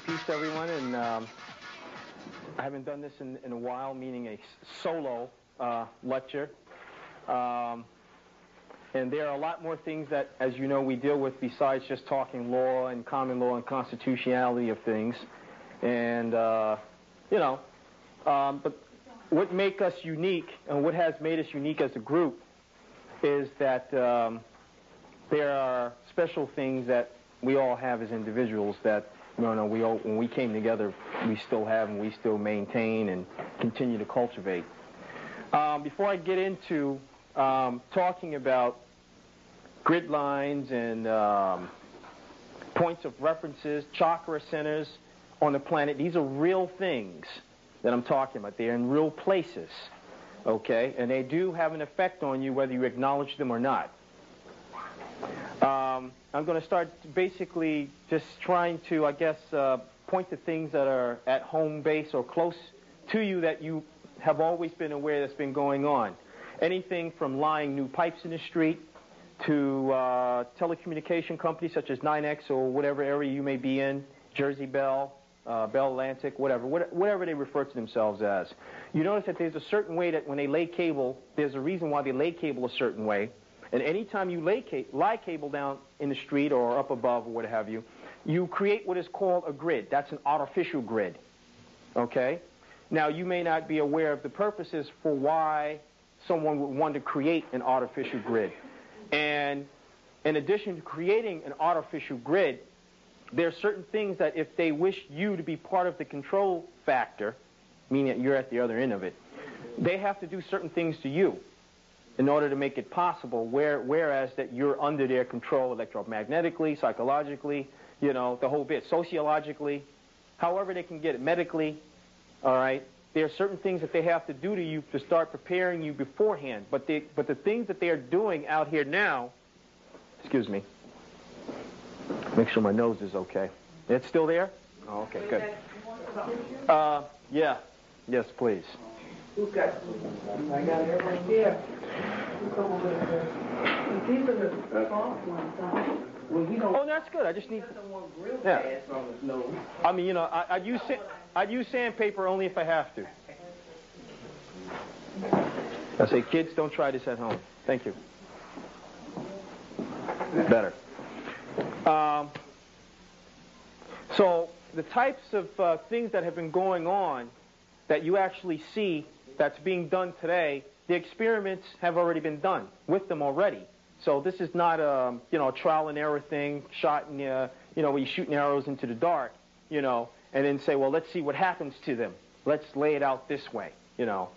peace to everyone, and I haven't done this in a while, meaning a solo lecture. And there are a lot more things that, as you know, we deal with besides just talking law and common law and constitutionality of things. And, but what makes us unique and what has made us unique as a group is that there are special things that we all have as individuals that, when we came together, we still have and we still maintain and continue to cultivate. Before I get into talking about grid lines and points of references, chakra centers on the planet, these are real things that I'm talking about. They're in real places, okay? And they do have an effect on you whether you acknowledge them or not. I'm going to start basically just trying to, I guess, point to things that are at home base or close to you that you have always been aware that's been going on. Anything from lying new pipes in the street to telecommunication companies such as 9X or whatever area you may be in, Jersey Bell, Bell Atlantic, whatever they refer to themselves as. You notice that there's a certain way that when they lay cable, there's a reason why they lay cable a certain way. And anytime you lie cable down in the street or up above or what have you, you create what is called a grid. That's an artificial grid, okay? Now, you may not be aware of the purposes for why someone would want to create an artificial grid. And in addition to creating an artificial grid, there are certain things that if they wish you to be part of the control factor, meaning that you're at the other end of it, they have to do certain things to you in order to make it possible, whereas that you're under their control electromagnetically, psychologically, the whole bit, sociologically, however they can get it, medically, all right? There are certain things that they have to do to you to start preparing you beforehand. But the things that they are doing out here now, excuse me, make sure my nose is okay. It's still there? Oh, okay, good. Yeah, yes, please. I got it right here. These are the soft ones, huh? Oh, that's good. I just need. Yeah. I mean, I'd use sandpaper only if I have to. I say, kids, don't try this at home. Thank you. Better. So the types of things that have been going on that you actually see that's being done today, the experiments have already been done with them already. So this is not a trial and error thing, shot in where you're shooting arrows into the dark, and then say, well, let's see what happens to them. Let's lay it out this way,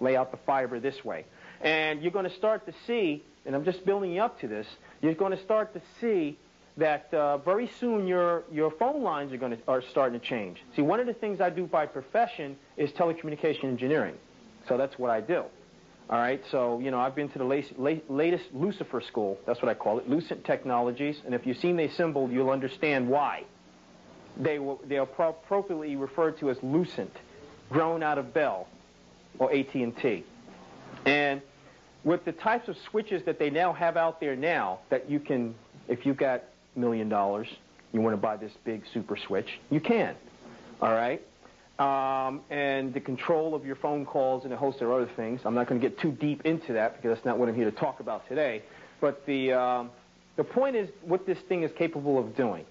lay out the fiber this way. And you're going to start to see, and I'm just building you up to this, you're going to start to see that very soon your phone lines are starting to change. See, one of the things I do by profession is telecommunication engineering. So that's what I do. All right, so, I've been to the latest Lucifer school. That's what I call it, Lucent Technologies. And if you've seen the symbol, you'll understand why. They are appropriately referred to as Lucent, grown out of Bell or AT&T. And with the types of switches that they now have out there now, that you can, if you've got $1 million, you want to buy this big super switch, you can. All right? And the control of your phone calls and a host of other things. I'm not going to get too deep into that because that's not what I'm here to talk about today. But the point is what this thing is capable of doing.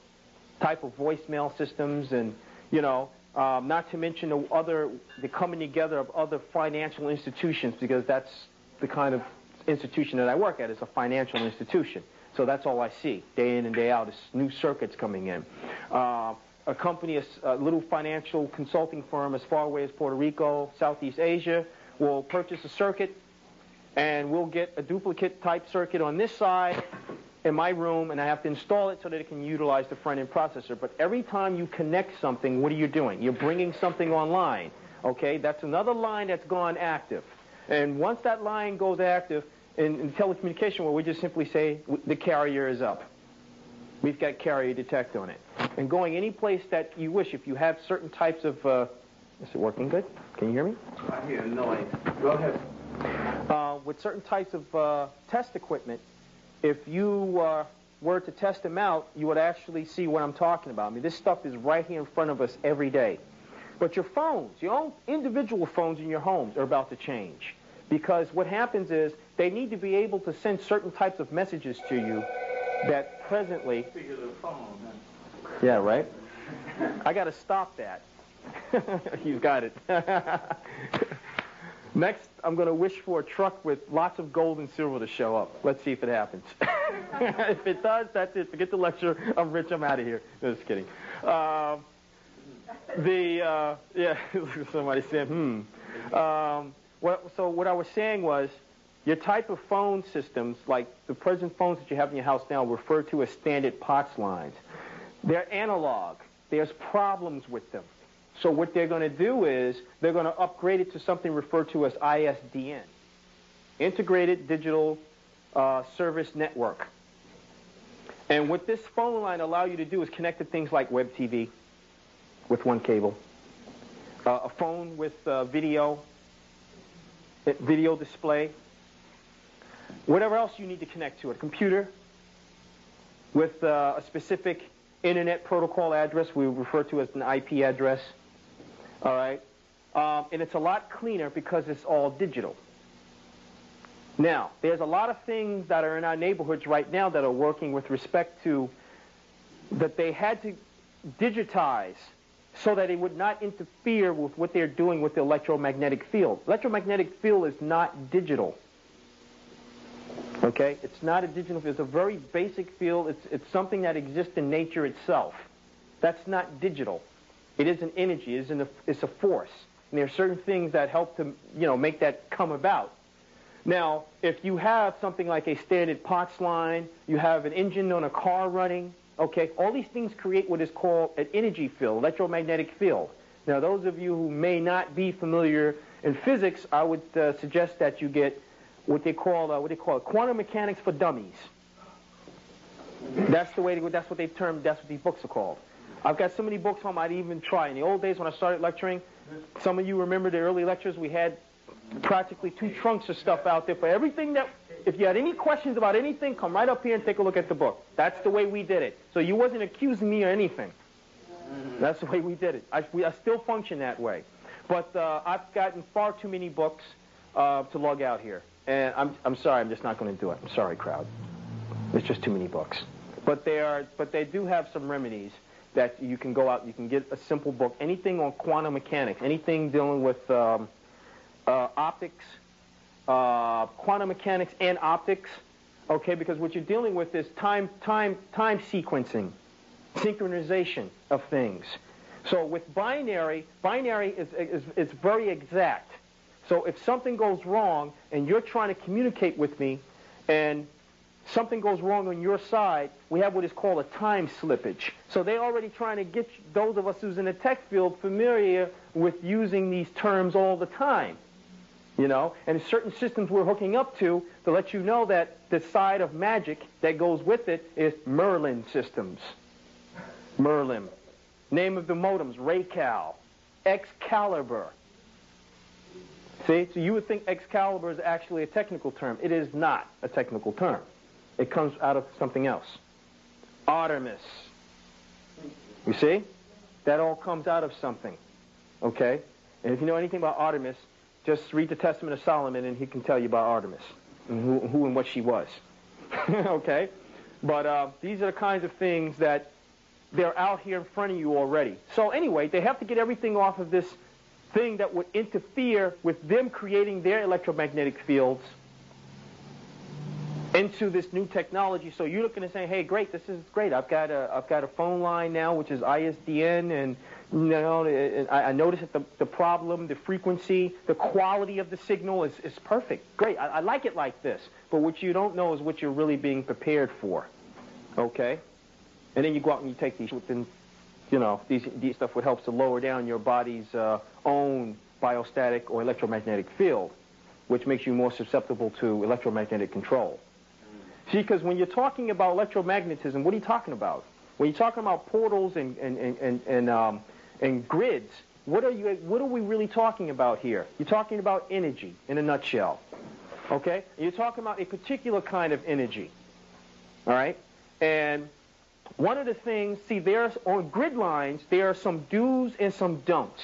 Type of voicemail systems and, not to mention the coming together of other financial institutions, because that's the kind of institution that I work at, is a financial institution. So that's all I see day in and day out is new circuits coming in. A company, a little financial consulting firm as far away as Puerto Rico, Southeast Asia, will purchase a circuit, and we'll get a duplicate type circuit on this side in my room, and I have to install it so that it can utilize the front-end processor. But every time you connect something, what are you doing? You're bringing something online, okay? That's another line that's gone active. And once that line goes active, in telecommunication, where we just simply say the carrier is up. We've got carrier detect on it. And going any place that you wish, if you have certain types of... is it working good? Can you hear me? I hear noise. Go ahead. With certain types of test equipment, if you were to test them out, you would actually see what I'm talking about. I mean, this stuff is right here in front of us every day. But your phones, your own individual phones in your homes are about to change. Because what happens is they need to be able to send certain types of messages to you that presently... Yeah, right? I got to stop that. You got it. Next, I'm going to wish for a truck with lots of gold and silver to show up. Let's see if it happens. If it does, that's it. Forget the lecture. I'm rich. I'm out of here. No, just kidding. Yeah, somebody said, So what I was saying was, your type of phone systems, like the present phones that you have in your house now, referred to as standard POTS lines. They're analog. There's problems with them. So what they're going to do is they're going to upgrade it to something referred to as ISDN, Integrated Digital Service Network. And what this phone line allows you to do is connect to things like web TV with one cable, a phone with video display, whatever else you need to connect to it, a computer with a specific internet protocol address we refer to as an IP address. All right, and it's a lot cleaner because it's all digital. Now, there's a lot of things that are in our neighborhoods right now that are working with respect to that they had to digitize so that it would not interfere with what they're doing with the electromagnetic field. Electromagnetic field is not digital. Okay, it's not a digital field. It's a very basic field. It's something that exists in nature itself. That's not digital. It is an energy. It's a force. And there are certain things that help to, make that come about. Now, if you have something like a standard POTS line, you have an engine on a car running, okay, all these things create what is called an energy field, electromagnetic field. Now, those of you who may not be familiar in physics, I would suggest that you get what they call quantum mechanics for dummies. That's what they've termed. That's what these books are called. I've got so many books home I'd even try. In the old days when I started lecturing, some of you remember the early lectures, we had practically 2 trunks of stuff out there for everything that, if you had any questions about anything, come right up here and take a look at the book. That's the way we did it. So you wasn't accusing me or anything. That's the way we did it. I still function that way. But I've gotten far too many books to lug out here. And I'm sorry, I'm just not going to do it. I'm sorry, crowd. There's just too many books. But they do have some remedies that you can go out, you can get a simple book, anything on quantum mechanics, anything dealing with optics, quantum mechanics and optics, okay, because what you're dealing with is time sequencing, synchronization of things. So with binary is very exact. So if something goes wrong and you're trying to communicate with me and something goes wrong on your side, we have what is called a time slippage. So they're already trying to get those of us who's in the tech field familiar with using these terms all the time. And certain systems we're hooking up to let you know that the side of magic that goes with it is Merlin systems. Merlin. Name of the modems, Raycal, Excalibur. See, so you would think Excalibur is actually a technical term. It is not a technical term. It comes out of something else. Artemis. You see? That all comes out of something. Okay? And if you know anything about Artemis, just read the Testament of Solomon and he can tell you about Artemis and who and what she was. Okay? But these are the kinds of things that they're out here in front of you already. So anyway, they have to get everything off of this thing that would interfere with them creating their electromagnetic fields into this new technology. So you're looking and saying, hey, great, this is great. I've got a phone line now, which is ISDN, and I notice that the problem, the frequency, the quality of the signal is perfect. Great, I like it like this. But what you don't know is what you're really being prepared for. Okay? And then you go out and you take these, and these stuff would help to lower down your body's own biostatic or electromagnetic field, which makes you more susceptible to electromagnetic control. See, because when you're talking about electromagnetism, what are you talking about? When you're talking about portals and grids, what are we really talking about here? You're talking about energy in a nutshell. Okay? You're talking about a particular kind of energy. All right? And one of the things, see, there's on grid lines, there are some do's and some don'ts.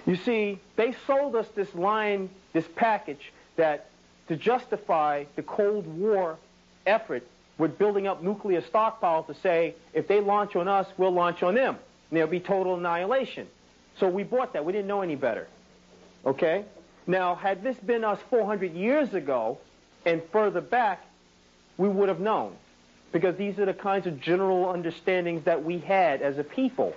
You see, they sold us this line, this package, that to justify the Cold War effort with building up nuclear stockpiles to say, if they launch on us, we'll launch on them. And there'll be total annihilation. So we bought that. We didn't know any better. Okay? Now, had this been us 400 years ago and further back, we would have known. Because these are the kinds of general understandings that we had as a people.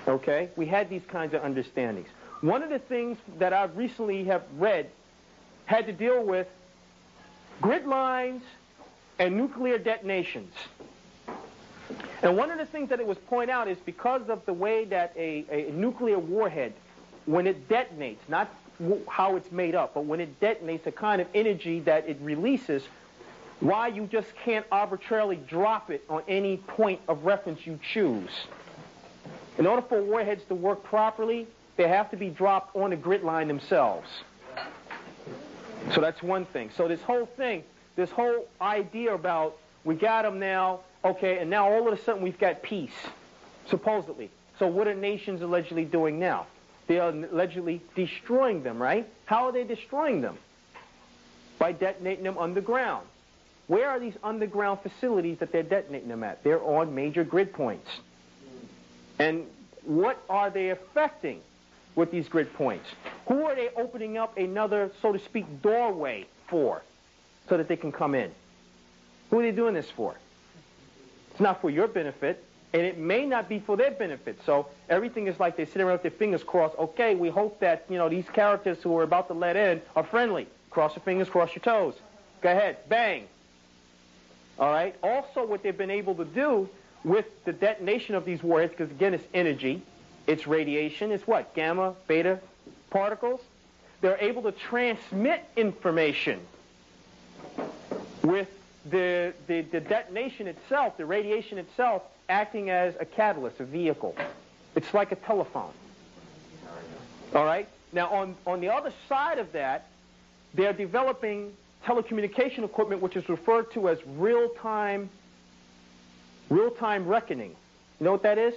Okay? We had these kinds of understandings. One of the things that I recently have read had to deal with grid lines and nuclear detonations. And one of the things that it was pointed out is because of the way that a nuclear warhead, when it detonates, not how it's made up, but when it detonates, a kind of energy that it releases, why you just can't arbitrarily drop it on any point of reference you choose. In order for warheads to work properly, they have to be dropped on the grid line themselves. So that's one thing. So this whole thing, this whole idea about we got them now, okay, and now all of a sudden we've got peace, supposedly. So what are nations allegedly doing now? They are allegedly destroying them, right? How are they destroying them? By detonating them underground. Where are these underground facilities that they're detonating them at? They're on major grid points. And what are they affecting with these grid points? Who are they opening up another, so to speak, doorway for so that they can come in? Who are they doing this for? It's not for your benefit, and it may not be for their benefit. So everything is like they're sitting around with their fingers crossed. Okay, we hope that, you know, these characters who are about to let in are friendly. Cross your fingers, cross your toes. Go ahead, bang. All right? Also, what they've been able to do with the detonation of these warheads, because again, it's energy, it's radiation, it's what? Gamma, beta particles. They're able to transmit information with the detonation itself, the radiation itself, acting as a catalyst, a vehicle. It's like a telephone. All right? Now, on the other side of that, they're developing telecommunication equipment, which is referred to as real-time reckoning. You know what that is?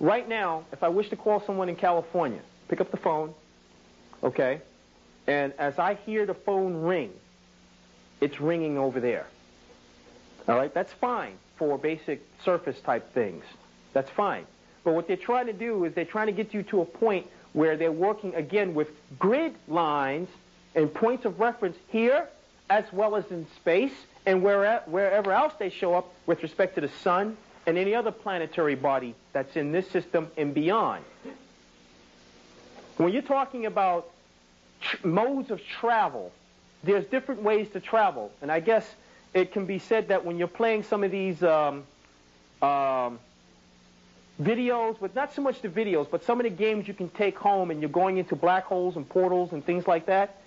Right now, if I wish to call someone in California, pick up the phone, okay, and as I hear the phone ring, it's ringing over there. All right? That's fine for basic surface-type things. That's fine. But what they're trying to do is they're trying to get you to a point where they're working, again, with grid lines and points of reference here, as well as in space, and wherever else they show up with respect to the sun and any other planetary body that's in this system and beyond. When you're talking about modes of travel, there's different ways to travel. And I guess it can be said that when you're playing some of these videos, but not so much the videos, but some of the games you can take home and you're going into black holes and portals and things like that,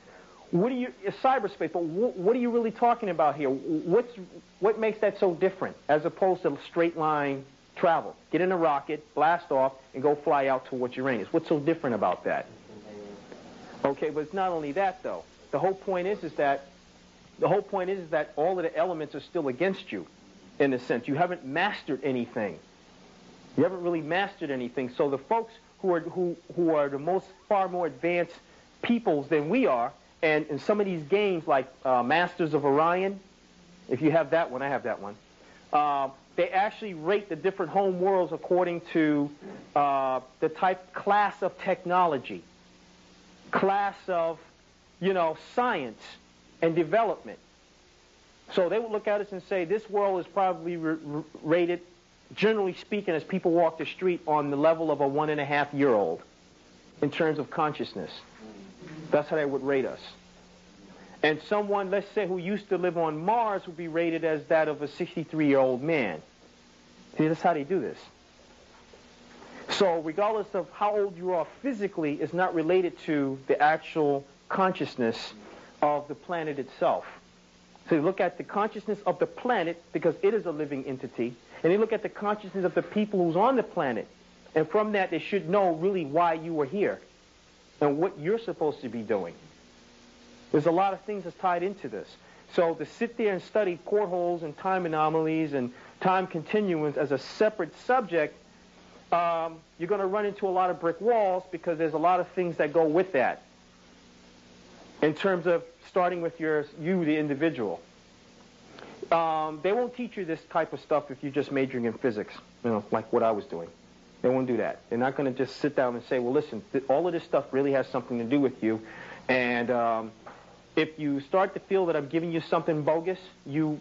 cyberspace, but what are you really talking about here? What makes that so different as opposed to straight line travel? Get in a rocket, blast off, and go fly out towards Uranus. What's so different about that? Okay, but it's not only that though. The whole point is that all of the elements are still against you, in a sense. You haven't mastered anything. You haven't really mastered anything. So the folks who are the far more advanced peoples than we are, and in some of these games like Masters of Orion, if you have that one, I have that one, they actually rate the different home worlds according to the class of technology, class of, science and development. So they would look at us and say, this world is probably rated, generally speaking, as people walk the street, on the level of a 1.5-year-old in terms of consciousness. That's how they would rate us. And someone, let's say, who used to live on Mars would be rated as that of a 63-year-old man. See, that's how they do this. So regardless of how old you are physically, is not related to the actual consciousness of the planet itself. So you look at the consciousness of the planet, because it is a living entity, and you look at the consciousness of the people who's on the planet, and from that they should know really why you are here and what you're supposed to be doing. There's a lot of things that's tied into this. So to sit there and study portholes and time anomalies and time continuums as a separate subject, you're going to run into a lot of brick walls because there's a lot of things that go with that in terms of starting with you, the individual. They won't teach you this type of stuff if you're just majoring in physics, like what I was doing. They won't do that. They're not going to just sit down and say, well, listen, all of this stuff really has something to do with you, and if you start to feel that I'm giving you something bogus, your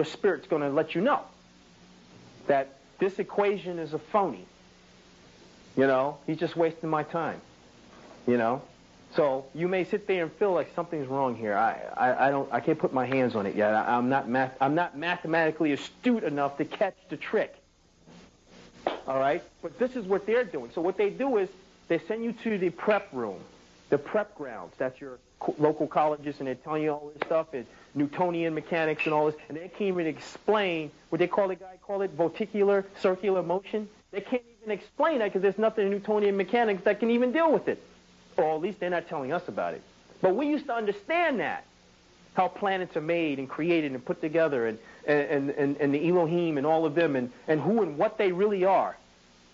spirit's going to let you know that this equation is a phony. He's just wasting my time. So you may sit there and feel like something's wrong here. I can't put my hands on it yet. I'm not mathematically astute enough to catch the trick. All right? But this is what they're doing. So what they do is they send you to the prep room, the prep grounds. That's your local colleges, and they're telling you all this stuff, and Newtonian mechanics and all this, and they can't even explain what they call it vorticular circular motion. They can't even explain that because there's nothing in Newtonian mechanics that can even deal with it. Or at least they're not telling us about it. But we used to understand that, how planets are made and created and put together, and the Elohim and all of them, and who and what they really are.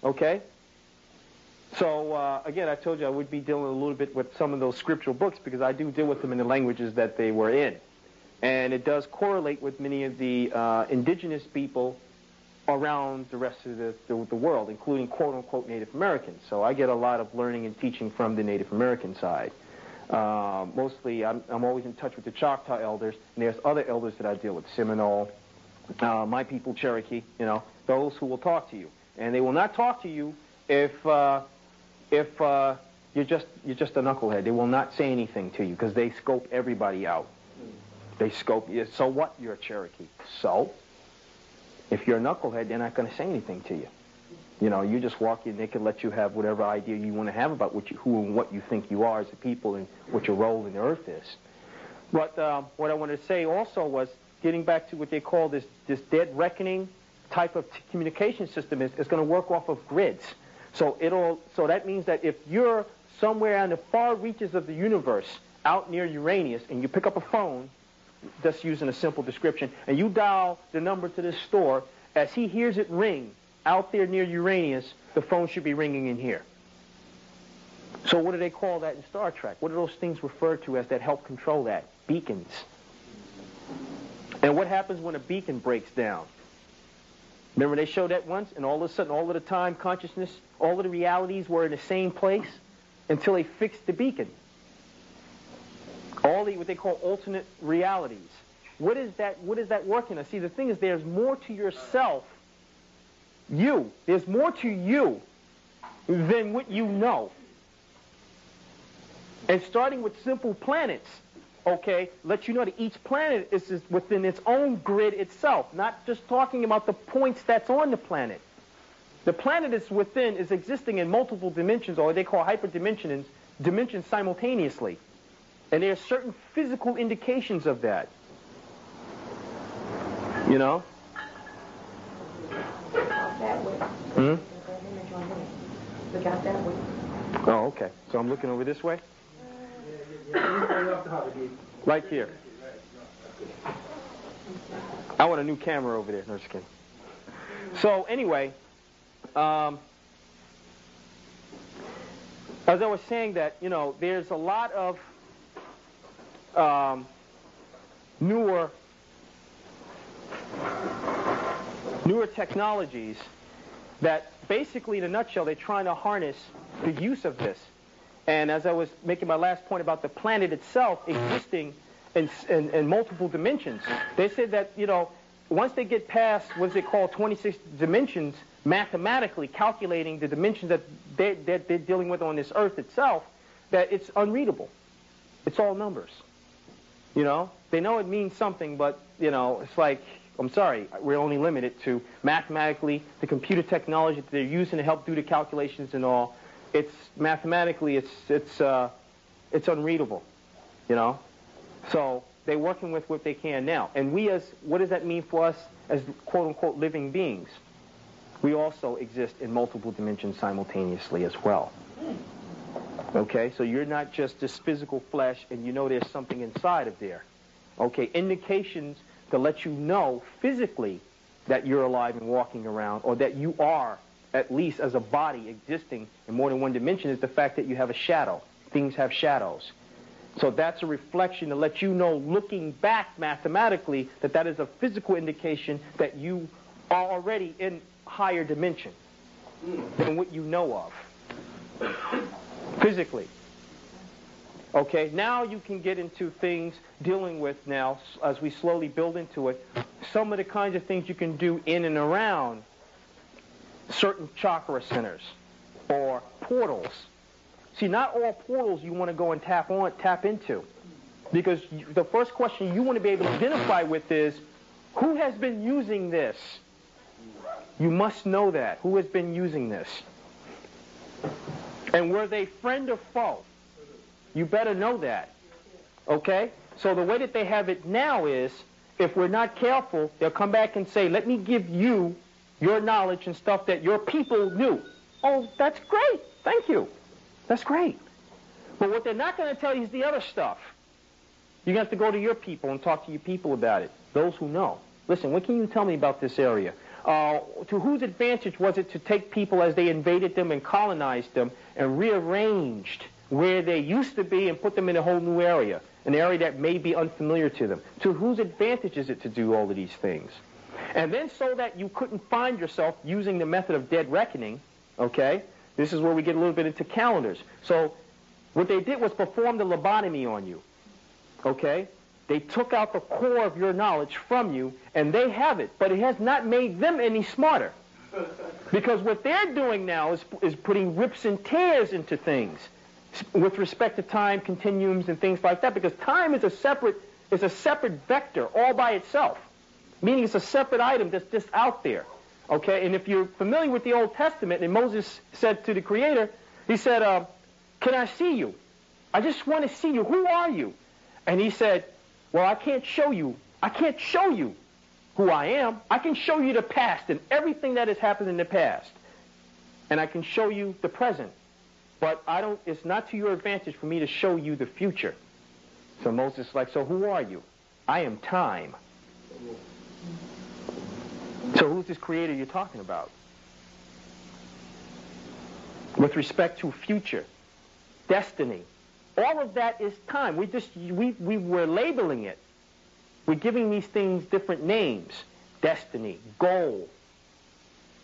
Okay? So, again, I told you I would be dealing a little bit with some of those scriptural books because I do deal with them in the languages that they were in. And it does correlate with many of the indigenous people around the rest of the world, including quote-unquote Native Americans. So I get a lot of learning and teaching from the Native American side. Mostly, I'm always in touch with the Choctaw elders, and there's other elders that I deal with, Seminole, my people, Cherokee, those who will talk to you. And they will not talk to you if you're just a knucklehead. They will not say anything to you because they scope everybody out. They scope you. So what? You're a Cherokee. So? If you're a knucklehead, they're not going to say anything to you. You just walk in, they can let you have whatever idea you want to have about who and what you think you are as a people and what your role in the earth is. But what I wanted to say also was, getting back to what they call this dead reckoning type of communication system is going to work off of grids. So that means that if you're somewhere on the far reaches of the universe, out near Uranus, and you pick up a phone, just using a simple description, and you dial the number to this store, as he hears it ring out there near Uranus, the phone should be ringing in here. So what do they call that in Star Trek? What are those things referred to as that help control that? Beacons. And what happens when a beacon breaks down? Remember they showed that once, and all of a sudden, all of the time, consciousness, all of the realities were in the same place until they fixed the beacon. All what they call alternate realities. What is that working on? See, the thing is, there's more to yourself, there's more to you than what you know. And starting with simple planets, okay, let you know that each planet is within its own grid itself, not just talking about the points that's on the planet. The planet is existing in multiple dimensions, or what they call hyperdimensions, dimensions simultaneously. And there are certain physical indications of that. That way. Hmm? Look out that way. Oh, okay. So I'm looking over this way? Right here. I want a new camera over there. No, just kidding. So anyway, as I was saying that, there's a lot of newer technologies that basically, in a nutshell, they're trying to harness the use of this. And as I was making my last point about the planet itself existing in multiple dimensions, they said that, once they get past what's it called 26 dimensions, mathematically calculating the dimensions that they're dealing with on this earth itself, that it's unreadable. It's all numbers. They know it means something, but, it's like, I'm sorry, we're only limited to mathematically the computer technology that they're using to help do the calculations and all. It's mathematically, it's unreadable, So they're working with what they can now. And what does that mean for us as quote-unquote living beings? We also exist in multiple dimensions simultaneously as well. Okay, so you're not just this physical flesh and there's something inside of there. Okay, indications to let you know physically that you're alive and walking around, or that you are, at least as a body existing in more than one dimension, is the fact that you have a shadow. Things have shadows. So that's a reflection to let you know, looking back mathematically, that that is a physical indication that you are already in higher dimension than what you know of physically. Okay, now you can get into things dealing with now, as we slowly build into it, some of the kinds of things you can do in and around certain chakra centers or portals. See, not all portals you want to go and tap into, because the first question you want to be able to identify with is, who has been using this? You must know that. Who has been using this? And were they friend or foe? You better know that. Okay? So the way that they have it now is, if we're not careful, they'll come back and say, let me give you your knowledge and stuff that your people knew. Oh, that's great. Thank you. That's great. But what they're not going to tell you is the other stuff. You're going to have to go to your people and talk to your people about it, those who know. Listen, what can you tell me about this area? To whose advantage was it to take people as they invaded them and colonized them and rearranged where they used to be and put them in a whole new area, an area that may be unfamiliar to them? To whose advantage is it to do all of these things? And then so that you couldn't find yourself using the method of dead reckoning, okay? This is where we get a little bit into calendars. So what they did was perform the lobotomy on you, okay? They took out the core of your knowledge from you, and they have it, but it has not made them any smarter. Because what they're doing now is putting rips and tears into things with respect to time continuums and things like that, because time is a separate vector all by itself, meaning it's a separate item that's just out there. Okay, and if you're familiar with the Old Testament, and Moses said to the Creator, he said, can I see you? I just want to see you. Who are you? And he said, well, I can't show you. I can't show you who I am. I can show you the past and everything that has happened in the past. And I can show you the present. But it's not to your advantage for me to show you the future. So Moses is like, so who are you? I am time. So who's this creator you're talking about? With respect to future, destiny, all of that is time. We were labeling it. We're giving these things different names. Destiny, goal.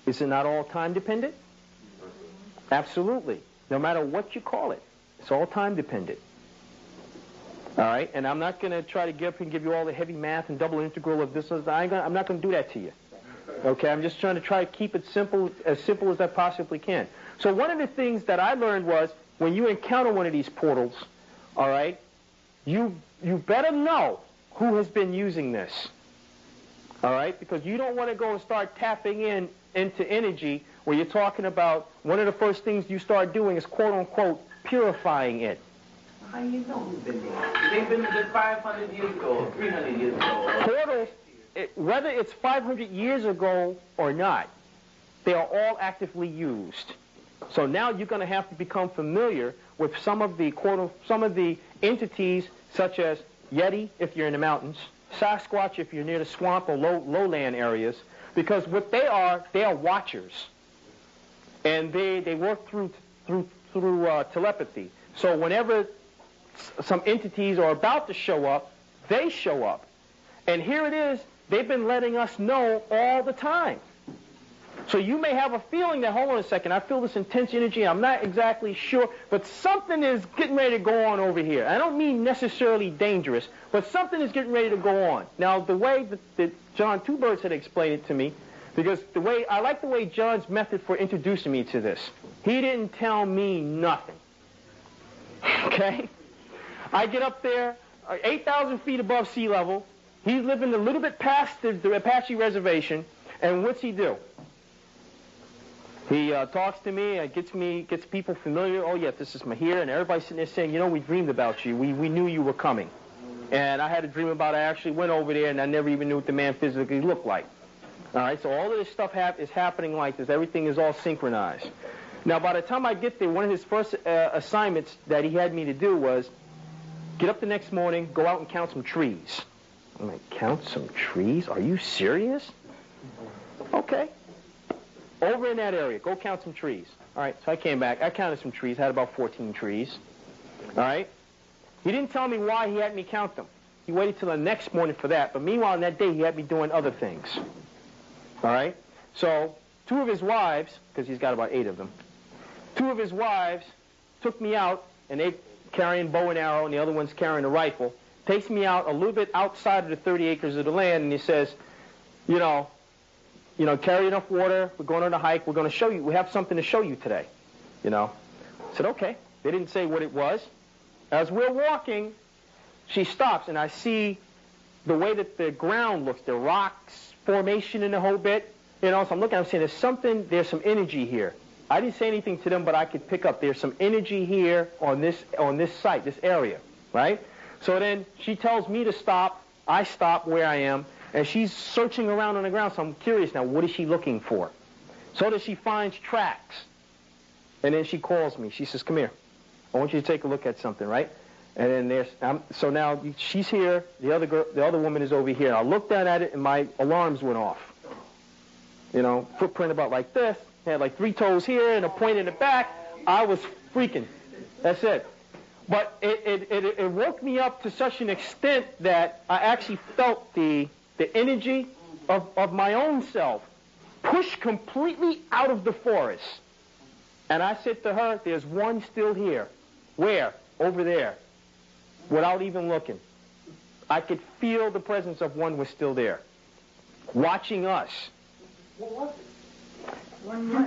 Is it not all time dependent? Absolutely. No matter what you call it, it's all time dependent. All right? And I'm not going to try to get up and give you all the heavy math and double integral of this. I'm not going to do that to you. Okay, I'm just trying to keep it simple as I possibly can. So one of the things that I learned was, when you encounter one of these portals, all right, you better know who has been using this. All right, because you don't want to go and start tapping into energy where you're talking about one of the first things you start doing is quote unquote purifying it. How you know who's been there? They've been there 500 years ago, 300 years ago. Portals, whether it's 500 years ago or not, they are all actively used. So now you're going to have to become familiar with some of the entities, such as Yeti if you're in the mountains, Sasquatch if you're near the swamp or lowland areas, because what they are watchers, and they work through telepathy. So whenever some entities are about to show up, they show up, and here it is. They've been letting us know all the time. So you may have a feeling that, hold on a second, I feel this intense energy, I'm not exactly sure, but something is getting ready to go on over here. I don't mean necessarily dangerous, but something is getting ready to go on. Now, the way that John Two Birds had explained it to me, because I like the way John's method for introducing me to this. He didn't tell me nothing. Okay? I get up there, 8,000 feet above sea level. He's living a little bit past the Apache reservation, and what's he do? He talks to me, gets people familiar. Oh, yeah, this is Mahir, and everybody's sitting there saying, you know, we dreamed about you. We knew you were coming. And I had a dream about it. I actually went over there, and I never even knew what the man physically looked like. All right, so all of this stuff is happening like this. Everything is all synchronized. Now, by the time I get there, one of his first assignments that he had me to do was get up the next morning, go out and count some trees. I'm like, count some trees? Are you serious? Okay. Over in that area, go count some trees. All right, so I came back. I counted some trees, had about 14 trees. All right. He didn't tell me why he had me count them. He waited till the next morning for that. But meanwhile, on that day, he had me doing other things. All right. So 2 of his wives, because he's got about 8 of them, 2 of his wives took me out, and they carrying bow and arrow, and the other one's carrying a rifle. Takes me out a little bit outside of the 30 acres of the land, and he says, you know, carry enough water. We're going on a hike. We're going to show you. We have something to show you today. You know. I said, okay. They didn't say what it was. As we're walking, she stops, and I see the way that the ground looks, the rocks formation in the whole bit. You know, so I'm looking, I'm saying, there's some energy here. I didn't say anything to them, but I could pick up there's some energy here on this site, this area, right? So then she tells me to stop. I stop where I am, and she's searching around on the ground. So I'm curious now, what is she looking for? So that she finds tracks, and then she calls me. She says, come here. I want you to take a look at something, right? And then so now she's here. The other woman is over here. I looked down at it, and my alarms went off. You know, footprint about like this. Had like 3 toes here and a point in the back. I was freaking. That's it. But it woke me up to such an extent that I actually felt the energy of my own self pushed completely out of the forest. And I said to her, there's one still here. Where? Over there. Without even looking. I could feel the presence of one was still there. Watching us. What was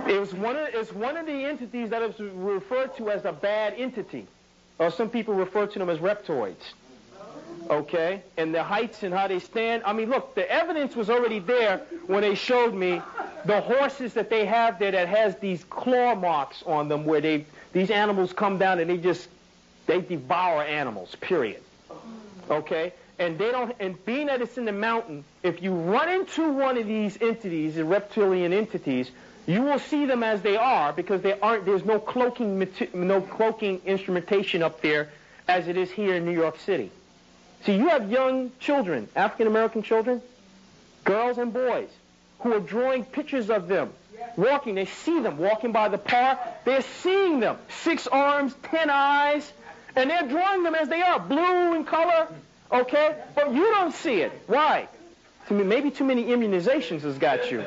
it? It's one of the entities that is referred to as a bad entity. Or some people refer to them as reptoids. Okay? And the heights and how they stand. I mean, look, the evidence was already there when they showed me the horses that they have there that has these claw marks on them where these animals come down and they devour animals, period. Okay? And being that it's in the mountain, if you run into one of these entities, the reptilian entities, you will see them as they are because there's no cloaking instrumentation up there as it is here in New York City. See, you have young children, African American children, girls and boys, who are drawing pictures of them walking. They see them walking by the park. They're seeing them, 6 arms, 10 eyes, and they're drawing them as they are, blue in color. Okay? But you don't see it. Why? Maybe too many immunizations has got you.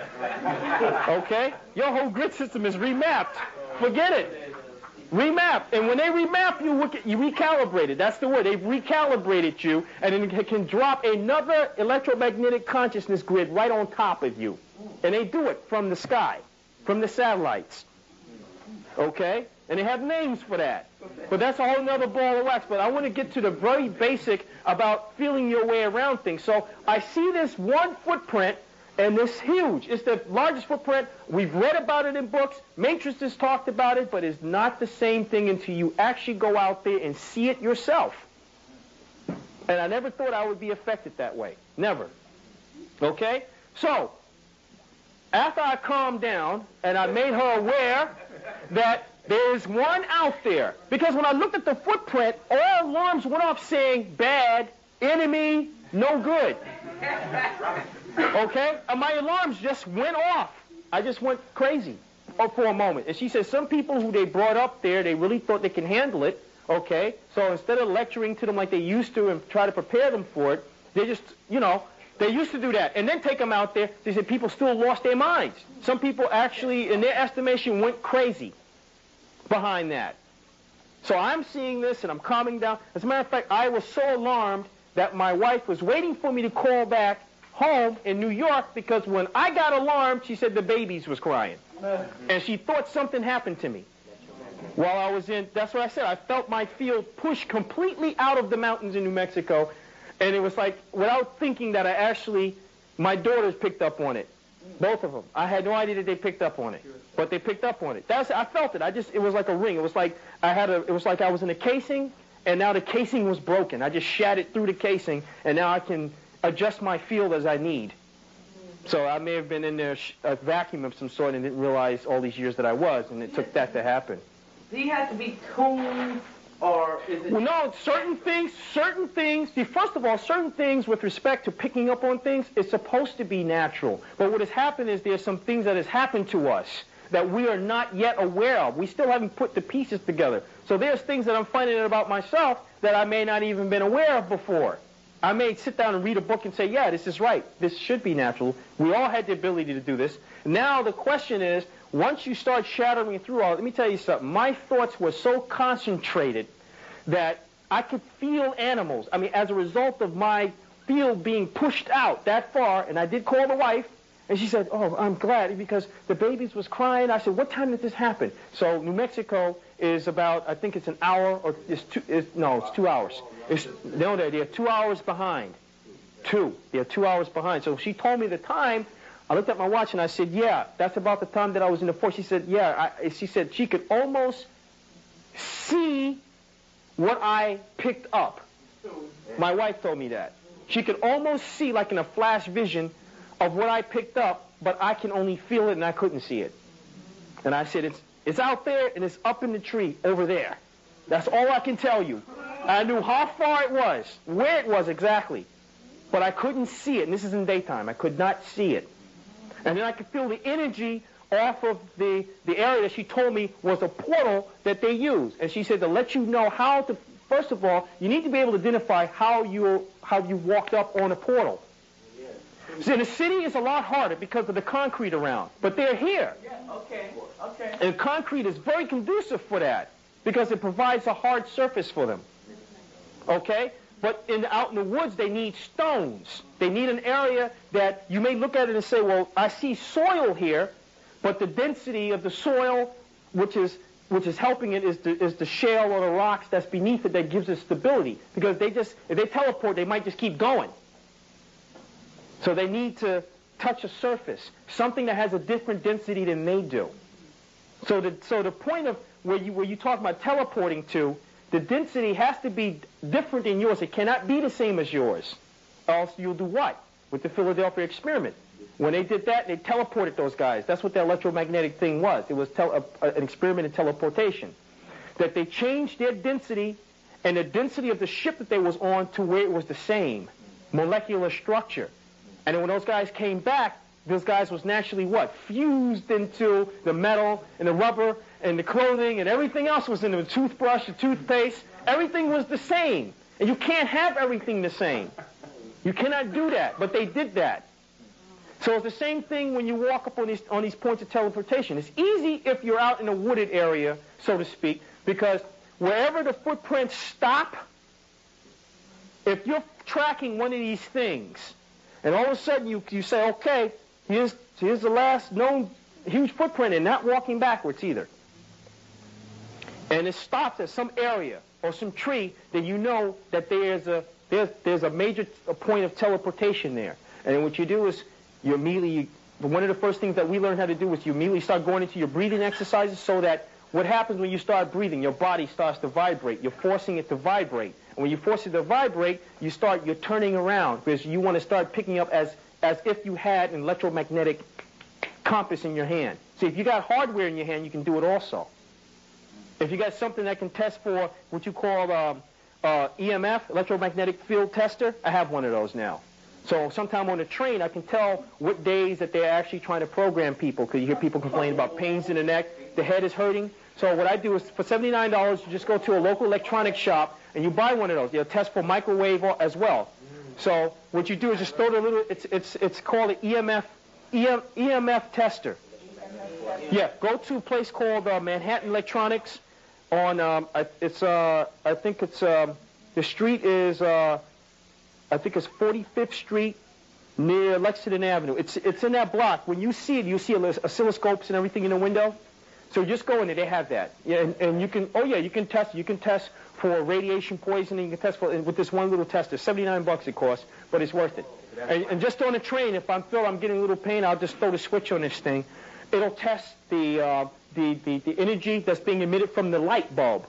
Okay? Your whole grid system is remapped. Forget it. Remapped. And when they remap you recalibrate it. That's the word. They've recalibrated you, and then it can drop another electromagnetic consciousness grid right on top of you. And they do it from the sky, from the satellites. Okay? And they have names for that. But that's a whole nother ball of wax. But I want to get to the very basic about feeling your way around things. So I see this one footprint, and this huge. It's the largest footprint. We've read about it in books. Matrix has talked about it, but it's not the same thing until you actually go out there and see it yourself. And I never thought I would be affected that way. Never. Okay? So, after I calmed down, and I made her aware that there's one out there. Because when I looked at the footprint, all alarms went off saying bad, enemy, no good. Okay? And my alarms just went off. I just went crazy for a moment. And she says some people who they brought up there, they really thought they can handle it. Okay? So instead of lecturing to them like they used to and try to prepare them for it, they just, they used to do that. And then take them out there. They said people still lost their minds. Some people actually, in their estimation, went crazy behind that. So I'm seeing this and I'm calming down. As a matter of fact, I was so alarmed that my wife was waiting for me to call back home in New York because when I got alarmed, she said the babies was crying. And she thought something happened to me while I was in, that's what I said, I felt my field pushed completely out of the mountains in New Mexico, and it was like, without thinking that my daughters picked up on it. Both of them. I had no idea that they picked up on it. But they picked up on it. I felt it. It was like a ring. It was like I was in a casing, and now the casing was broken. I just shattered through the casing, and now I can adjust my field as I need. So I may have been in there a vacuum of some sort and didn't realize all these years that I was, and it took that to happen. So you have to be tuned Or is it... Well, no, certain things, see, first of all, certain things with respect to picking up on things is supposed to be natural. But what has happened is there's some things that has happened to us that we are not yet aware of. We still haven't put the pieces together. So there's things that I'm finding out about myself that I may not even been aware of before. I may sit down and read a book and say, yeah, this is right. This should be natural. We all had the ability to do this. Now the question is, once you start shattering through all, let me tell you something. My thoughts were so concentrated that I could feel animals. I mean, as a result of my field being pushed out that far, and I did call the wife, and she said, oh, I'm glad, because the babies was crying. I said, what time did this happen? So New Mexico is about, I think it's an hour, or it's 2 hours. They're 2 hours behind. They're 2 hours behind. So she told me the time. I looked at my watch and I said, yeah, that's about the time that I was in the fort. She said, yeah. She said she could almost see what I picked up. My wife told me that. She could almost see, like in a flash vision, of what I picked up, but I can only feel it and I couldn't see it. And I said, it's out there and it's up in the tree over there. That's all I can tell you. I knew how far it was, where it was exactly, but I couldn't see it. And this is in daytime. I could not see it. And then I could feel the energy off of the area that she told me was a portal that they use. And she said to let you know how to, first of all, you need to be able to identify how you walked up on a portal. See, the city is a lot harder because of the concrete around, but they're here. Yeah, okay. And concrete is very conducive for that because it provides a hard surface for them. Okay? But out in the woods, they need stones. They need an area that you may look at it and say, well, I see soil here, but the density of the soil, which is helping it, is the shale or the rocks that's beneath it that gives it stability. Because if they teleport, they might just keep going. So they need to touch a surface, something that has a different density than they do. So the point of where you talk about teleporting to, the density has to be different than yours. It cannot be the same as yours. Else you'll do what? With the Philadelphia experiment. When they did that, they teleported those guys. That's what the electromagnetic thing was. It was an experiment in teleportation. That they changed their density and the density of the ship that they was on to where it was the same. Molecular structure. And then when those guys came back, those guys was naturally what? Fused into the metal and the rubber and the clothing and everything else was in the toothbrush, the toothpaste. Everything was the same. And you can't have everything the same. You cannot do that, but they did that. So it's the same thing when you walk up on these points of teleportation. It's easy if you're out in a wooded area, so to speak, because wherever the footprints stop, if you're tracking one of these things, and all of a sudden you say, okay, here's the last known huge footprint, and not walking backwards either. And it stops at some area or some tree, then you know that there's a major point of teleportation there. And what you do is you immediately, one of the first things that we learned how to do is you immediately start going into your breathing exercises so that what happens when you start breathing, your body starts to vibrate. You're forcing it to vibrate. And when you force it to vibrate, you're turning around because you want to start picking up as if you had an electromagnetic compass in your hand. See, if you got hardware in your hand, you can do it also. If you got something that can test for what you call EMF, electromagnetic field tester, I have one of those now. So sometime on the train, I can tell what days that they're actually trying to program people, because you hear people complain about pains in the neck, the head is hurting. So what I do is for $79, you just go to a local electronics shop and you buy one of those. They'll test for microwave as well. So what you do is just throw the little, it's called an EMF tester. Yeah, go to a place called Manhattan Electronics on, I think it's, the street is, I think it's 45th Street near Lexington Avenue. It's in that block. When you see it, you see oscilloscopes and everything in the window. So just go in there, they have that. Yeah, and you can, you can test for radiation poisoning, you can test for, with this one little tester. $79 it costs, but it's worth it. And just on the train, if I'm getting a little pain, I'll just throw the switch on this thing. It'll test the energy that's being emitted from the light bulb.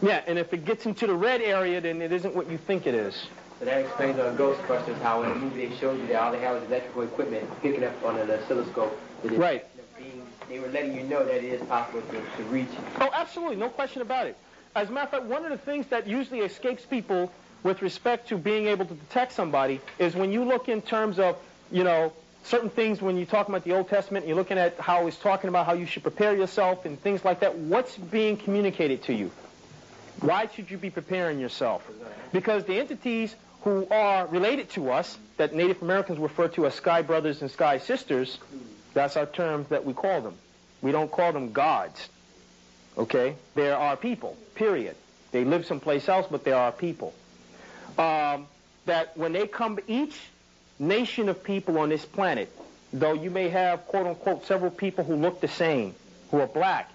Yeah, and if it gets into the red area, then it isn't what you think it is. So that explains on Ghostbusters how in the movie they showed you that all they had was electrical equipment picking up on an oscilloscope. Right. They were letting you know that it is possible to reach. Oh, absolutely, no question about it. As a matter of fact, one of the things that usually escapes people with respect to being able to detect somebody is when you look in terms of, certain things when you're talking about the Old Testament, and you're looking at how it's talking about how you should prepare yourself and things like that. What's being communicated to you? Why should you be preparing yourself? Because the entities who are related to us, that Native Americans refer to as sky brothers and sky sisters, that's our terms that we call them. We don't call them gods. Okay? They are our people, period. They live someplace else, but they are our people. That when they come, each nation of people on this planet, though you may have, quote unquote, several people who look the same, who are black,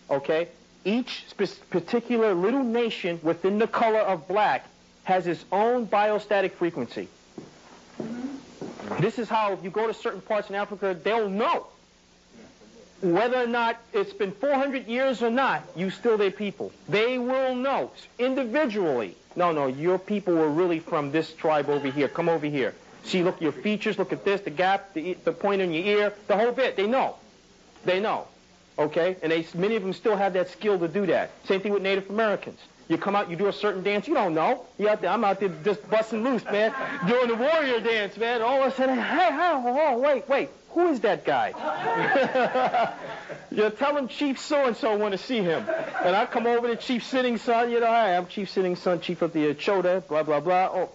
okay? Each particular little nation within the color of black has its own biostatic frequency. This is how, if you go to certain parts in Africa, they'll know. Whether or not it's been 400 years or not, you still their people. They will know individually. No, your people were really from this tribe over here. Come over here. See, look at your features. Look at this, the gap, the point in your ear, the whole bit. They know. They know. Okay? And many of them still have that skill to do that. Same thing with Native Americans. You come out, you do a certain dance, you don't know. You out there, I'm out there just busting loose, man, doing the warrior dance, man. All of a sudden, hey, wait, who is that guy? You tell him Chief so-and-so want to see him. And I come over to Chief Sitting Son, hi, I'm Chief Sitting Son, Chief of the Chota, blah, blah, blah. Oh,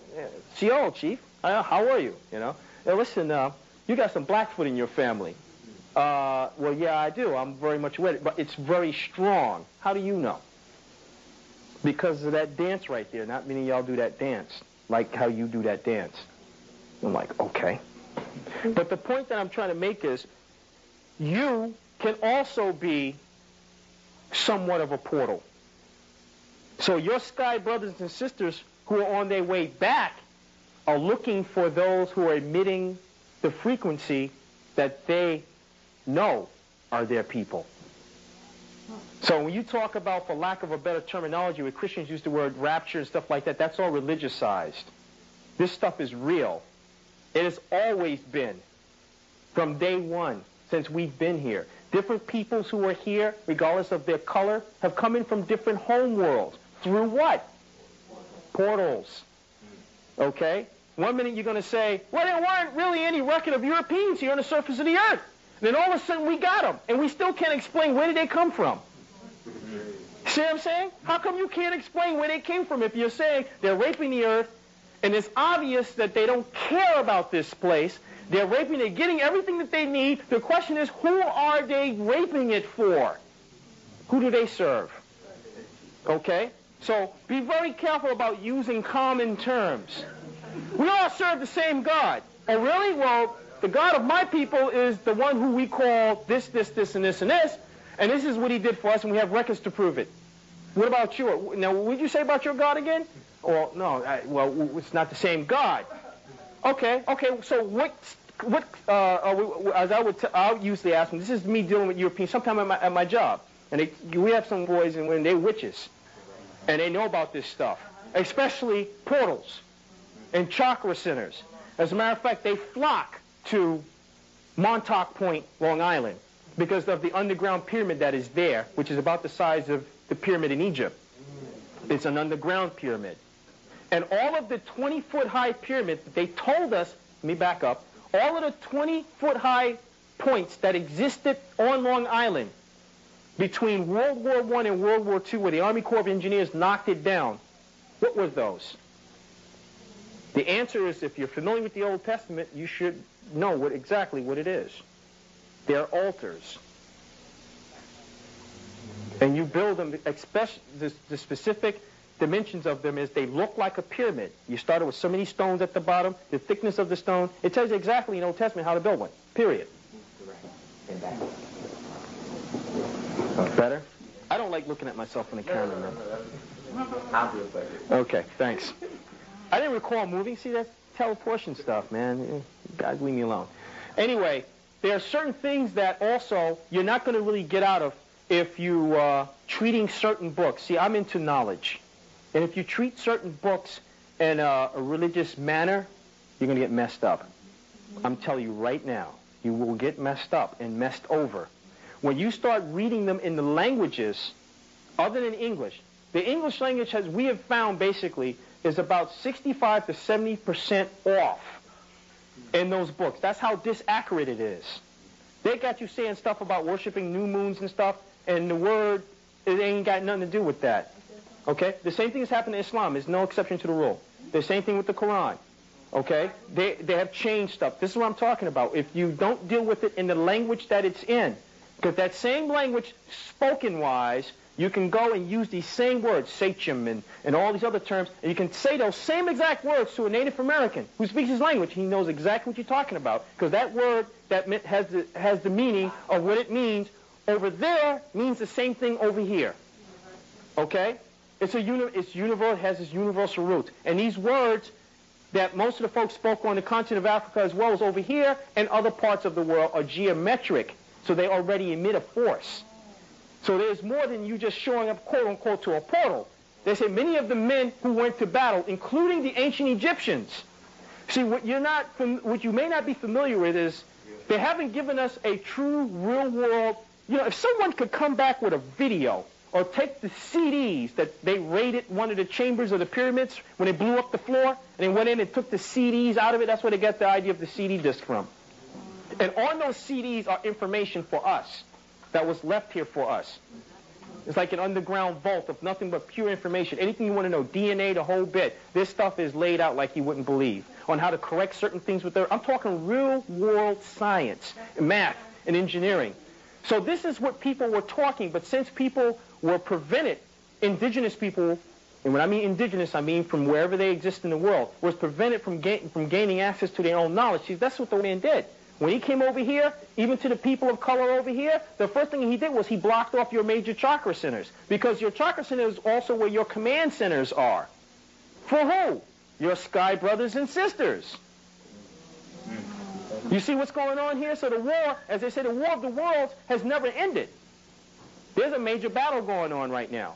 Chief, how are you, Now, listen, you got some Blackfoot in your family. Well, yeah, I do. I'm very much with it, but it's very strong. How do you know? Because of that dance right there. Not many of y'all do that dance like how you do that dance. I'm like, okay. But the point that I'm trying to make is you can also be somewhat of a portal. So your sky brothers and sisters who are on their way back are looking for those who are emitting the frequency that they know are their people. So when you talk about, for lack of a better terminology, where Christians use the word rapture and stuff like that, that's all religiousized. This stuff is real. It has always been, from day one, since we've been here. Different peoples who are here, regardless of their color, have come in from different home worlds. Through what? Portals. Okay? One minute you're going to say, well, there weren't really any record of Europeans here on the surface of the earth. Then all of a sudden we got them, and we still can't explain where did they come from. See what I'm saying? How come you can't explain where they came from if you're saying they're raping the earth, and it's obvious that they don't care about this place? They're raping, they're getting everything that they need. The question is, who are they raping it for? Who do they serve? Okay? So be very careful about using common terms. We all serve the same God. Oh, really? Well, the God of my people is the one who we call this, and this, and this, and this is what he did for us, and we have records to prove it. What about you? Now, what did you say about your God again? Well, no, it's not the same God. Okay, so as I would usually ask them, this is me dealing with Europeans, sometime at my job, and we have some boys, and when they're witches, and they know about this stuff, especially portals and chakra centers. As a matter of fact, they flock to Montauk Point, Long Island, because of the underground pyramid that is there, which is about the size of the pyramid in Egypt. It's an underground pyramid. And all of the 20-foot high pyramids that they told us, let me back up, all of the 20-foot high points that existed on Long Island between World War I and World War II, where the Army Corps of Engineers knocked it down, what were those? The answer is, if you're familiar with the Old Testament, you should know exactly what it is. They're altars. And you build them, especially the specific dimensions of them is they look like a pyramid. You started with so many stones at the bottom, the thickness of the stone. It tells you exactly in the Old Testament how to build one, period. Better? I don't like looking at myself in the camera, man. I'll do it better. Okay, thanks. I didn't recall moving. See, that's teleportation stuff, man. God, leave me alone. Anyway, there are certain things that also you're not going to really get out of if you treating certain books. See, I'm into knowledge. And if you treat certain books in a religious manner, you're going to get messed up. I'm telling you right now, you will get messed up and messed over. When you start reading them in the languages other than English, The English language, we have found basically, is about 65 to 70% off in those books. That's how disaccurate it is. They got you saying stuff about worshiping new moons and stuff, and the word, it ain't got nothing to do with that. Okay? The same thing has happened in Islam. There's no exception to the rule. The same thing with the Quran. Okay? They have changed stuff. This is what I'm talking about. If you don't deal with it in the language that it's in, because that same language, spoken-wise, you can go and use these same words, sachem and all these other terms, and you can say those same exact words to a Native American who speaks his language. He knows exactly what you're talking about, because that word that has the meaning of what it means over there means the same thing over here. Okay? It's universal, it has its universal roots. And these words that most of the folks spoke on the continent of Africa as well as over here and other parts of the world are geometric, so they already emit a force. So there's more than you just showing up, quote unquote, to a portal. They say many of the men who went to battle, including the ancient Egyptians. See, what you may not be familiar with is they haven't given us a true real world. You know, if someone could come back with a video or take the CDs that they raided one of the chambers of the pyramids when they blew up the floor, and they went in and took the CDs out of it, that's where they got the idea of the CD disc from. And on those CDs are information for us that was left here for us. It's like an underground vault of nothing but pure information. Anything you want to know, DNA, the whole bit. This stuff is laid out like you wouldn't believe on how to correct certain things with I'm talking real world science, math, and engineering. So this is what people were talking, but since people were prevented, indigenous people, and when I mean indigenous, I mean from wherever they exist in the world, was prevented from gaining access to their own knowledge. See, that's what the man did. When he came over here, even to the people of color over here, the first thing he did was he blocked off your major chakra centers. Because your chakra centers is also where your command centers are. For who? Your sky brothers and sisters. You see what's going on here? So the war, as they say, the war of the worlds has never ended. There's a major battle going on right now.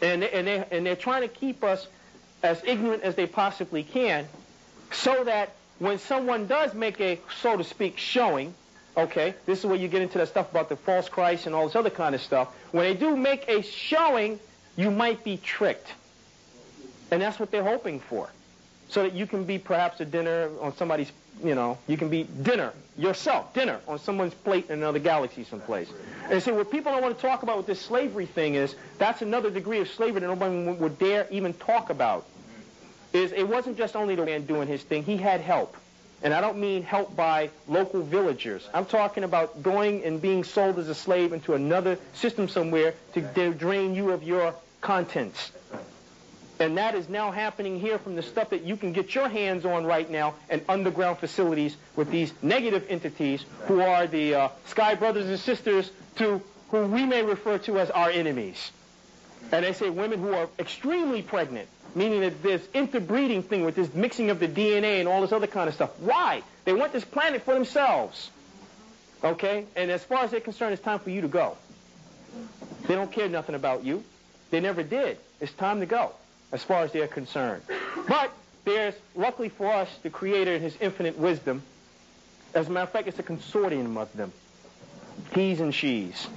And they're trying to keep us as ignorant as they possibly can so that when someone does make a, so to speak, showing, okay, this is where you get into that stuff about the false Christ and all this other kind of stuff. When they do make a showing, you might be tricked. And that's what they're hoping for. So that you can be perhaps a dinner on somebody's, you can be dinner, yourself, dinner on someone's plate in another galaxy someplace. And see, what people don't want to talk about with this slavery thing is, that's another degree of slavery that nobody would dare even talk about. It wasn't just only the man doing his thing. He had help. And I don't mean help by local villagers. I'm talking about going and being sold as a slave into another system somewhere to drain you of your contents. And that is now happening here from the stuff that you can get your hands on right now in underground facilities with these negative entities who are the sky brothers and sisters to who we may refer to as our enemies. And they say women who are extremely pregnant, meaning that this interbreeding thing with this mixing of the DNA and all this other kind of stuff. Why? They want this planet for themselves. Okay? And as far as they're concerned, it's time for you to go. They don't care nothing about you. They never did. It's time to go, as far as they're concerned. But there's, luckily for us, the Creator in His infinite wisdom. As a matter of fact, it's a consortium of them. He's and she's.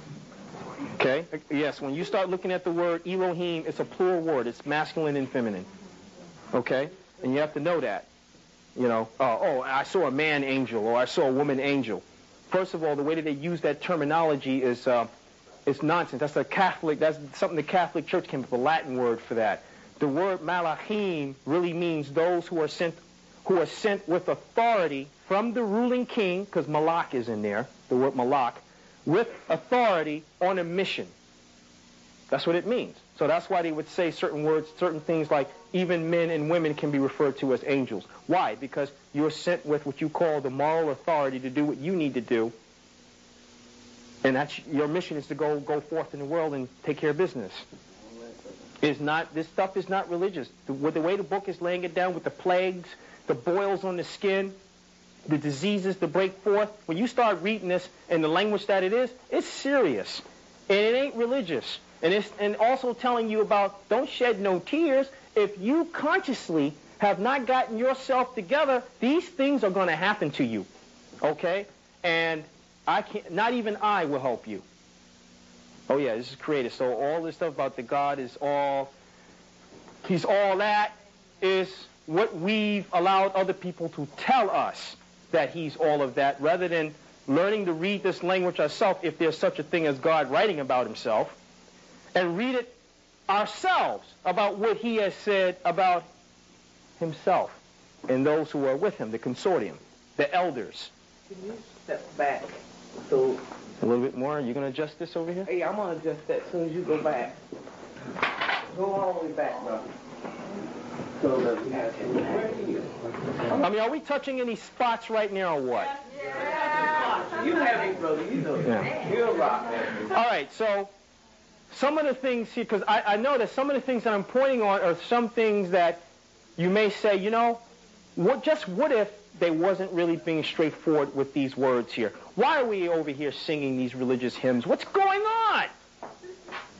Okay? Yes, when you start looking at the word Elohim, it's a plural word. It's masculine and feminine. Okay? And you have to know that. I saw a man angel, or I saw a woman angel. First of all, the way that they use that terminology is nonsense. That's something the Catholic Church came up with, a Latin word for that. The word malachim really means those who are sent with authority from the ruling king, because malach is in there, the word malach, with authority on a mission. That's what it means. So that's why they would say certain words, certain things like even men and women can be referred to as angels. Why? Because you're sent with what you call the moral authority to do what you need to do. And your mission is to go forth in the world and take care of business. This stuff is not religious. The way the book is laying it down with the plagues, the boils on the skin, the diseases to break forth, when you start reading this in the language that it is, it's serious. And it ain't religious. And also telling you about don't shed no tears. If you consciously have not gotten yourself together, these things are going to happen to you. Okay? And not even I will help you. Oh yeah, this is created. So all this stuff about the God is all, he's all that, is what we've allowed other people to tell us that he's all of that, rather than learning to read this language ourselves, if there's such a thing as God writing about himself, and read it ourselves about what he has said about himself and those who are with him, the consortium, the elders. Can you step back? So, A little bit more. Are you going to adjust this over here? hey, I'm going to adjust that as soon as you go back. Go all the way back, bro. So that we have I mean, are we touching any spots right now or what? You have it, brother. You know Yeah. You're a rock, man. All right, so some of the things here, because I know that some of the things that I'm pointing on are some things that you may say, you know, what if they wasn't really being straightforward with these words here? Why are we over here singing these religious hymns? What's going on?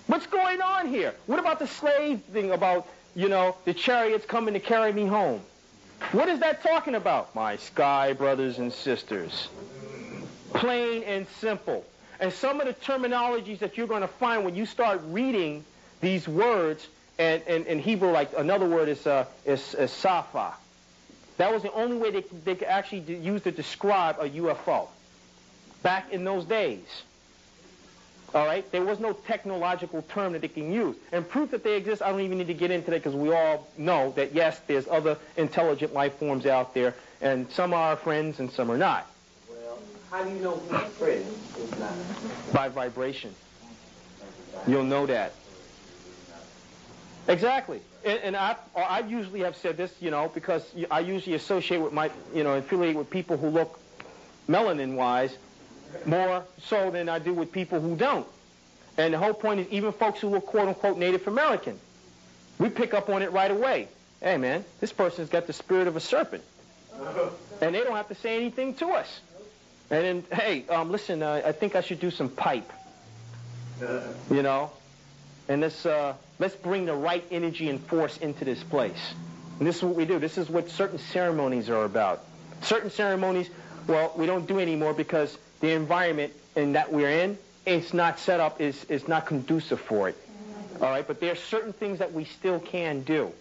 What's going on here? What about the slave thing about, you know, the chariots coming to carry me home? What is that talking about? My sky brothers and sisters. Plain and simple. And some of the terminologies that you're going to find when you start reading these words, and in Hebrew, like another word is safa. That was the only way they could actually use to describe a UFO back in those days. All right? There was no technological term that they can use. And proof that they exist, I don't even need to get into that, because we all know that, yes, there's other intelligent life forms out there, and some are our friends and some are not. Well, how do you know who's friend is not? By vibration. You'll know that. Exactly. And I usually have said this, you know, because I usually associate with my, you know, affiliate with people who look melanin-wise more so than I do with people who don't. And the whole point is, even folks who look quote-unquote Native American, we pick up on it right away. Hey, man, this person's got the spirit of a serpent. And they don't have to say anything to us. And then, hey, listen, I think I should do some pipe. You know? And let's bring the right energy and force into this place. And this is what we do. This is what certain ceremonies are about. Certain ceremonies, well, we don't do anymore because the environment in that we're in, it's not set up, is not conducive for it. All right, but there are certain things that we still can do.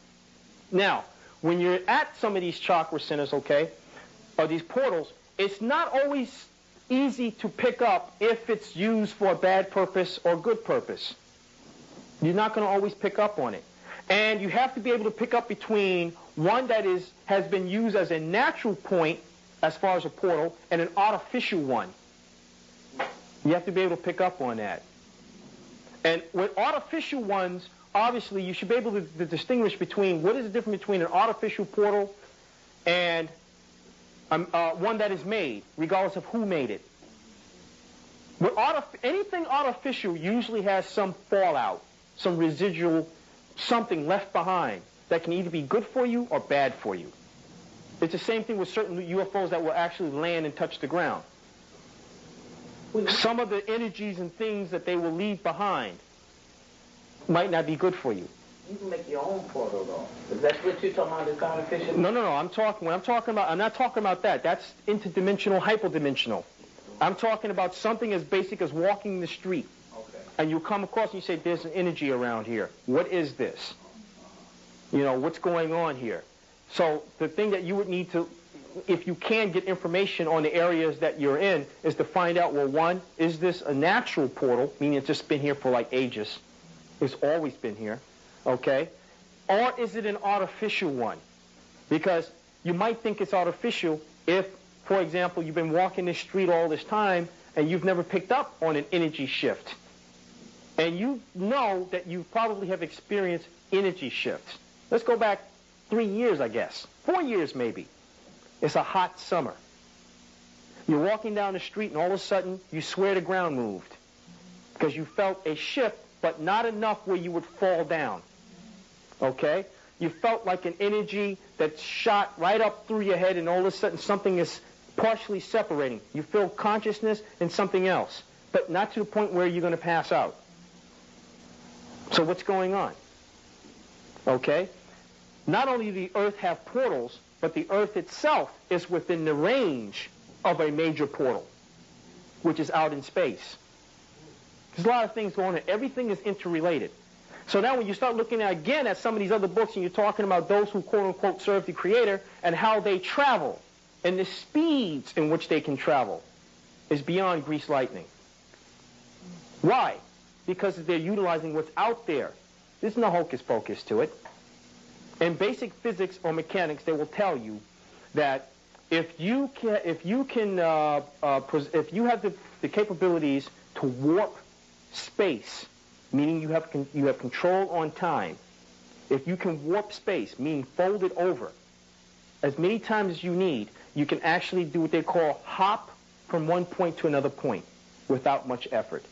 Now, when you're at some of these chakra centers, okay, or these portals, it's not always easy to pick up if it's used for a bad purpose or good purpose. You're not going to always pick up on it. And you have to be able to pick up between one that has been used as a natural point as far as a portal and an artificial one. You have to be able to pick up on that. And with artificial ones, obviously you should be able to distinguish between what is the difference between an artificial portal and one that is made, regardless of who made it. With anything artificial usually has some fallout, some residual, something left behind that can either be good for you or bad for you. It's the same thing with certain UFOs that will actually land and touch the ground. Some of the energies and things that they will leave behind might not be good for you. You can make your own portal, though. Is that what you're talking about, this artificial? No. When I'm talking about, I'm not talking about that. That's interdimensional, hyperdimensional. I'm talking about something as basic as walking the street. Okay. And you come across and you say, there's an energy around here. What is this? You know, what's going on here? So the thing that you would need to, if you can get information on the areas that you're in, is to find out, well, one, is this a natural portal, meaning it's just been here for like ages? It's always been here, okay? Or is it an artificial one? Because you might think it's artificial if, for example, you've been walking this street all this time and you've never picked up on an energy shift. And you know that you probably have experienced energy shifts. Let's go back 3 years, I guess. 4 years, maybe. It's a hot summer. You're walking down the street and all of a sudden you swear the ground moved because you felt a shift, but not enough where you would fall down. Okay? You felt like an energy that shot right up through your head, and all of a sudden something is partially separating. You feel consciousness and something else, but not to the point where you're going to pass out. So what's going on? Okay? Not only does the Earth have portals, but the Earth itself is within the range of a major portal, which is out in space. There's a lot of things going on. Everything is interrelated. So now when you start looking again at some of these other books and you're talking about those who quote-unquote serve the Creator and how they travel and the speeds in which they can travel is beyond grease lightning. Why? Because they're utilizing what's out there. There's no hocus pocus to it. In basic physics or mechanics, they will tell you that if you have the capabilities to warp space, meaning you have control on time, if you can warp space, meaning fold it over as many times as you need, you can actually do what they call hop from one point to another point without much effort.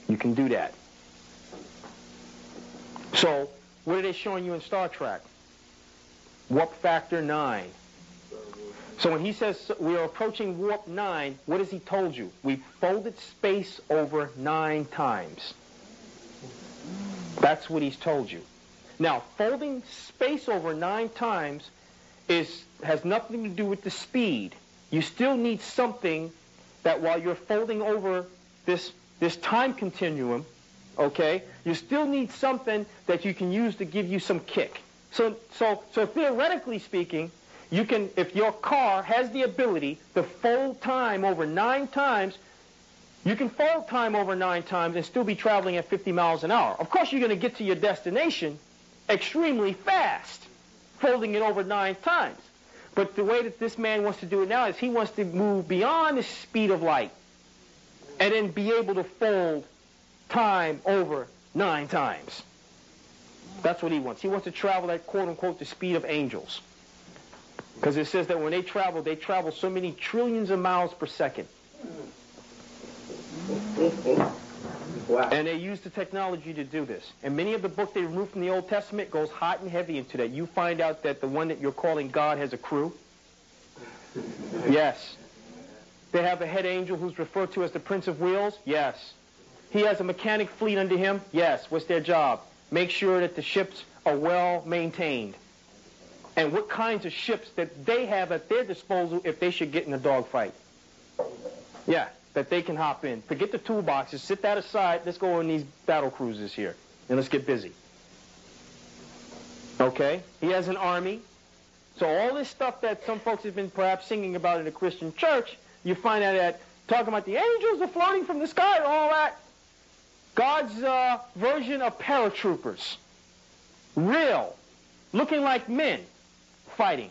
You can do that. So, what are they showing you in Star Trek? Warp factor 9. So when he says we are approaching warp 9, what has he told you? We've folded space over 9 times. That's what he's told you. Now, folding space over 9 times has nothing to do with the speed. You still need something that while you're folding over this time continuum, okay, you still need something that you can use to give you some kick. So theoretically speaking, you can, if your car has the ability to fold time over 9 times, you can fold time over 9 times and still be traveling at 50 miles an hour. Of course, you're going to get to your destination extremely fast, folding it over 9 times. But the way that this man wants to do it now is he wants to move beyond the speed of light and then be able to fold time over 9 times. That's what he wants. He wants to travel at, quote-unquote, the speed of angels. Because it says that when they travel so many trillions of miles per second. Wow. And they use the technology to do this. And many of the books they removed from the Old Testament goes hot and heavy into that. You find out that the one that you're calling God has a crew. Yes. They have a head angel who's referred to as the Prince of Wheels. Yes. He has a mechanic fleet under him. Yes. What's their job? Make sure that the ships are well maintained. And what kinds of ships that they have at their disposal if they should get in a dogfight. Yeah, that they can hop in. Forget the toolboxes. Sit that aside. Let's go on these battle cruises here. And let's get busy. Okay? He has an army. So all this stuff that some folks have been perhaps singing about in the Christian church, you find out that talking about the angels are floating from the sky and all that. God's version of paratroopers. Real. Looking like men. Fighting.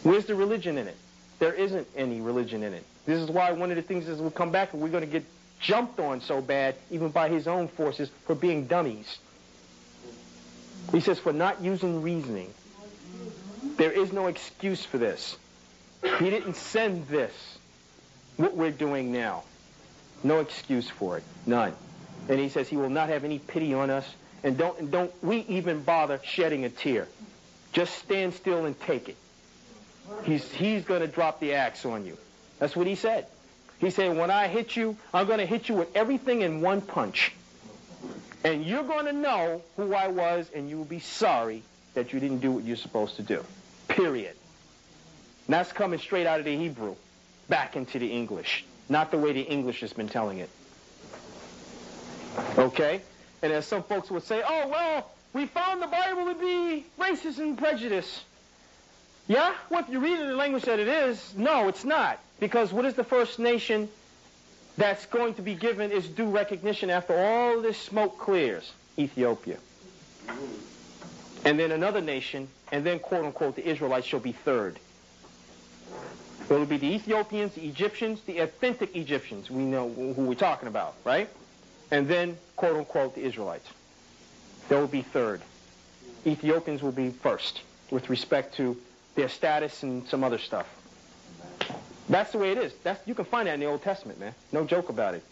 Where's the religion in it? There isn't any religion in it. This is why one of the things is we'll come back and we're going to get jumped on so bad, even by his own forces, for being dummies. He says for not using reasoning. There is no excuse for this. He didn't send this. What we're doing now. No excuse for it. None. And he says he will not have any pity on us. And don't we even bother shedding a tear. Just stand still and take it. He's going to drop the axe on you. That's what he said. He said, when I hit you, I'm going to hit you with everything in one punch. And you're going to know who I was, and you will be sorry that you didn't do what you're supposed to do. Period. And that's coming straight out of the Hebrew, back into the English. Not the way the English has been telling it. Okay? And as some folks would say, oh, well, we found the Bible to be racist and prejudiced. Yeah? Well, if you read it in the language that it is, no, it's not. Because what is the first nation that's going to be given its due recognition after all this smoke clears? Ethiopia. And then another nation, and then, quote-unquote, the Israelites shall be third. It will be the Ethiopians, the Egyptians, the authentic Egyptians. We know who we're talking about, right? And then, quote-unquote, the Israelites. They will be third. Ethiopians will be first with respect to their status and some other stuff. That's the way it is. You can find that in the Old Testament, man. No joke about it.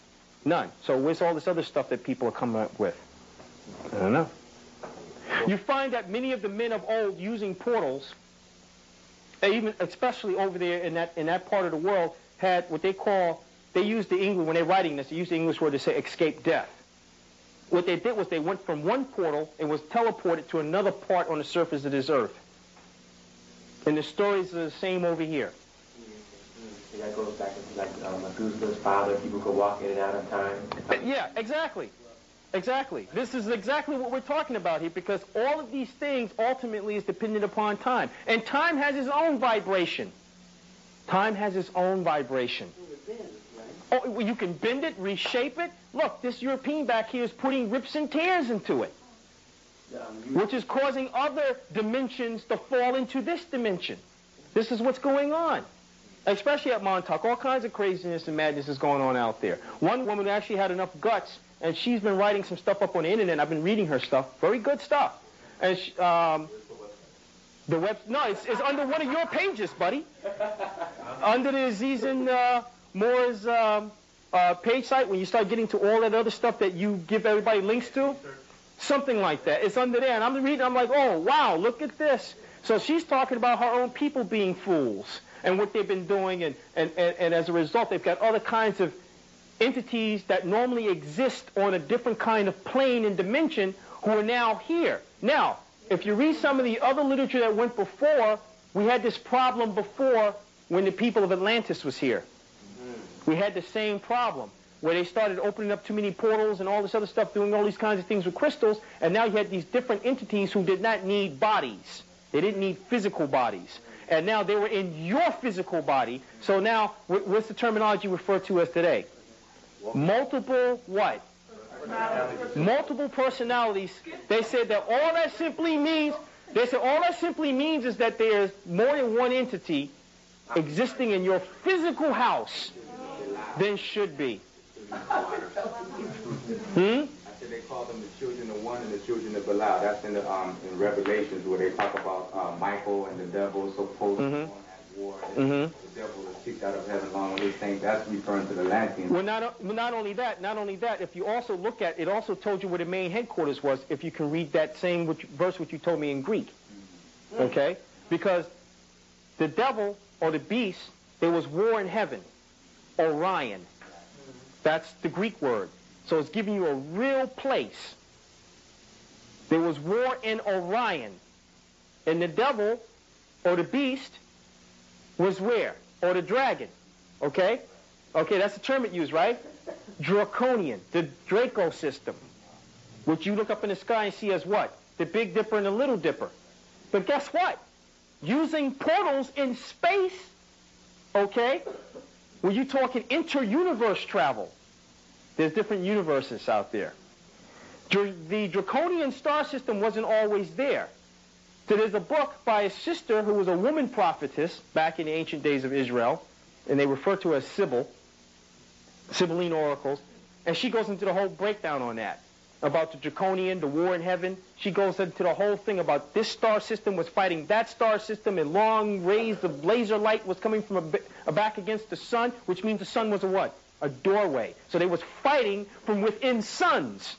None. So where's all this other stuff that people are coming up with? I don't know. You find that many of the men of old using portals, even especially over there in that part of the world, had what they call, they used the English, when they're writing this, they used the English word to say escape death. What they did was they went from one portal and was teleported to another part on the surface of this earth. And the stories are the same over here. That goes back into like Methuselah's father. People could walk in and out of time. Yeah, exactly. Exactly. This is exactly what we're talking about here, because all of these things ultimately is dependent upon time. And time has its own vibration. Time has its own vibration. Oh, well, you can bend it, reshape it. Look, this European back here is putting rips and tears into it, which is causing other dimensions to fall into this dimension. This is what's going on, especially at Montauk. All kinds of craziness and madness is going on out there. One woman actually had enough guts, and she's been writing some stuff up on the internet. I've been reading her stuff. Very good stuff. And she, the web, no, it's under one of your pages, buddy. Under the Aziz and Moore's page site, when you start getting to all that other stuff that you give everybody links to, something like that. It's under there, and I'm reading. I'm like, oh wow, look at this. So she's talking about her own people being fools and what they've been doing, and as a result, they've got other kinds of entities that normally exist on a different kind of plane and dimension who are now here. Now, if you read some of the other literature that went before, we had this problem before when the people of Atlantis was here. We had the same problem where they started opening up too many portals and all this other stuff, doing all these kinds of things with crystals, and now you had these different entities who did not need bodies. They didn't need physical bodies. And now they were in your physical body. So now, what's the terminology referred to as today? Multiple what? Multiple personalities. They said that all that simply means, is that there's more than one entity existing in your physical house than should be. I said they call them the children of one and the children of Belial. That's in the in Revelations where they talk about Michael and the devil supposed to go at war. The devil is kicked out of heaven along with these things. That's referring to the Atlanteans. Well, not only that. If you also look at it, also told you where the main headquarters was. If you can read that same verse which you told me in Greek, okay? Because the devil or the beast, there was war in heaven. Orion. That's the Greek word. So it's giving you a real place. There was war in Orion. And the devil, or the beast, was where? Or the dragon. Okay? Okay, that's the term it used, right? Draconian. The Draco system. Which you look up in the sky and see as what? The Big Dipper and the Little Dipper. But guess what? Using portals in space, okay? When you're talking inter-universe travel, there's different universes out there. The Draconian star system wasn't always there. So there's a book by a sister who was a woman prophetess back in the ancient days of Israel, and they refer to her as Sybil, Sibylline oracles, and she goes into the whole breakdown on that, about the Draconian, the war in heaven. She goes into the whole thing about this star system was fighting that star system, and long rays of laser light was coming from a back against the sun, which means the sun was a what? A doorway. So they was fighting from within suns,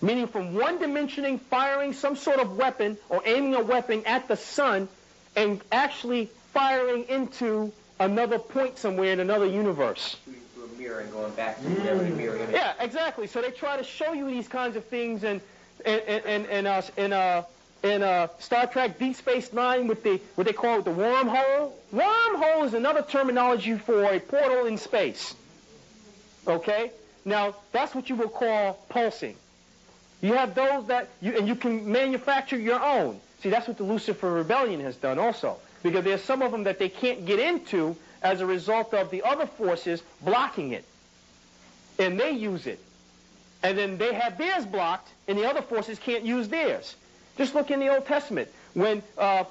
meaning from one dimensioning, firing some sort of weapon or aiming a weapon at the sun and actually firing into another point somewhere in another universe. Shooting through a mirror and going back to the mirror image. Yeah, exactly. So they try to show you these kinds of things, and Star Trek Deep Space Nine with what they call the wormhole. Wormhole is another terminology for a portal in space. Okay? Now, that's what you would call pulsing. You have those and you can manufacture your own. See, that's what the Lucifer Rebellion has done also. Because there's some of them that they can't get into as a result of the other forces blocking it. And they use it. And then they have theirs blocked, and the other forces can't use theirs. Just look in the Old Testament. When, I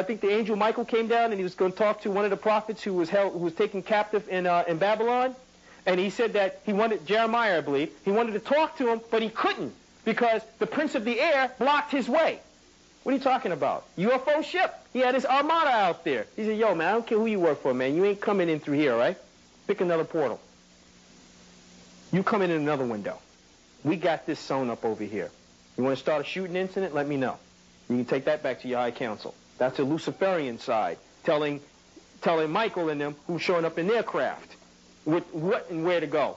think the angel Michael came down and he was going to talk to one of the prophets who was taken captive in Babylon. And he said that he wanted, Jeremiah, I believe, he wanted to talk to him, but he couldn't because the prince of the air blocked his way. What are you talking about? UFO ship. He had his armada out there. He said, yo, man, I don't care who you work for, man. You ain't coming in through here, right? Pick another portal. You come in another window. We got this sewn up over here. You want to start a shooting incident? Let me know. You can take that back to your high council. That's the Luciferian side, telling Michael and them who's showing up in their craft what and where to go.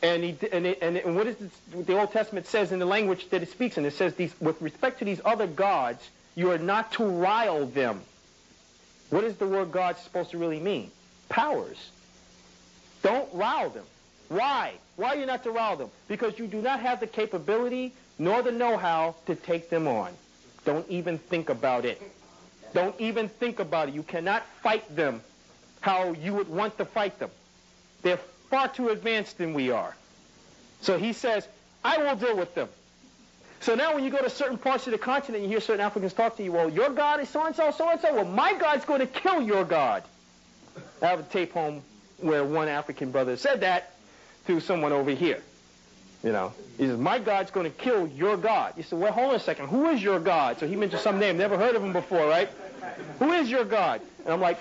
And what is what the Old Testament says in the language that it speaks in? It says, with respect to these other gods, you are not to rile them. What is the word God supposed to really mean? powers. Don't rile them. Why? Why are you not to rile them? Because you do not have the capability nor the know-how to take them on. Don't even think about it. Don't even think about it. You cannot fight them how you would want to fight them. They're far too advanced than we are. So he says, I will deal with them. So now when you go to certain parts of the continent, you hear certain Africans talk to you, well, your God is so-and-so, so-and-so. Well, my God's going to kill your God. I have a tape home where one African brother said that to someone over here. You know, he says, my God's going to kill your God. You said, well, hold on a second. Who is your God? So he mentioned some name. Never heard of him before, right? Who is your God? And I'm like,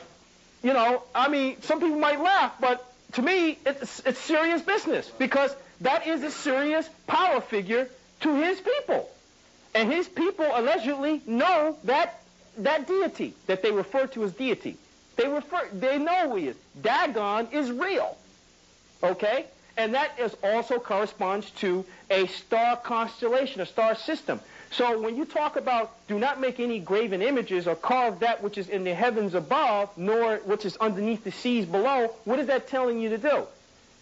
you know, I mean, some people might laugh, but to me, it's serious business because that is a serious power figure to his people. And his people allegedly know that deity that they refer to as deity. They know who he is. Dagon is real. Okay? And that also corresponds to a star constellation, a star system. So when you talk about do not make any graven images or carve that which is in the heavens above, nor which is underneath the seas below, what is that telling you to do?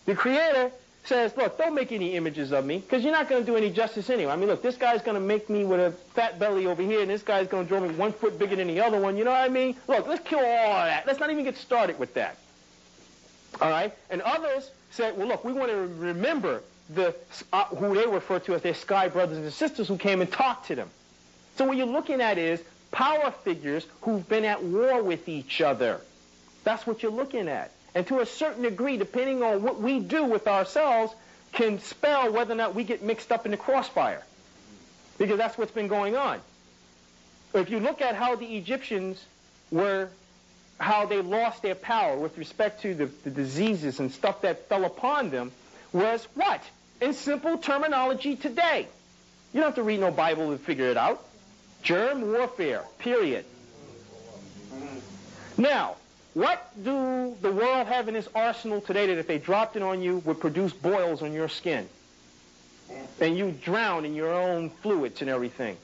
The Creator says, look, don't make any images of me, because you're not going to do any justice anyway. I mean, look, this guy's going to make me with a fat belly over here, and this guy's going to draw me 1 foot bigger than the other one. You know what I mean? Look, let's kill all of that. Let's not even get started with that. All right? And others said, well, look, we want to remember who they refer to as their sky brothers and sisters who came and talked to them. So what you're looking at is power figures who've been at war with each other. That's what you're looking at. And to a certain degree, depending on what we do with ourselves, can spell whether or not we get mixed up in the crossfire. Because that's what's been going on. If you look at how the Egyptians how they lost their power with respect to the diseases and stuff that fell upon them, was what? In simple terminology today. You don't have to read no Bible to figure it out. Germ warfare, period. Now, what do the world have in its arsenal today that if they dropped it on you would produce boils on your skin? And you drown in your own fluids and everything.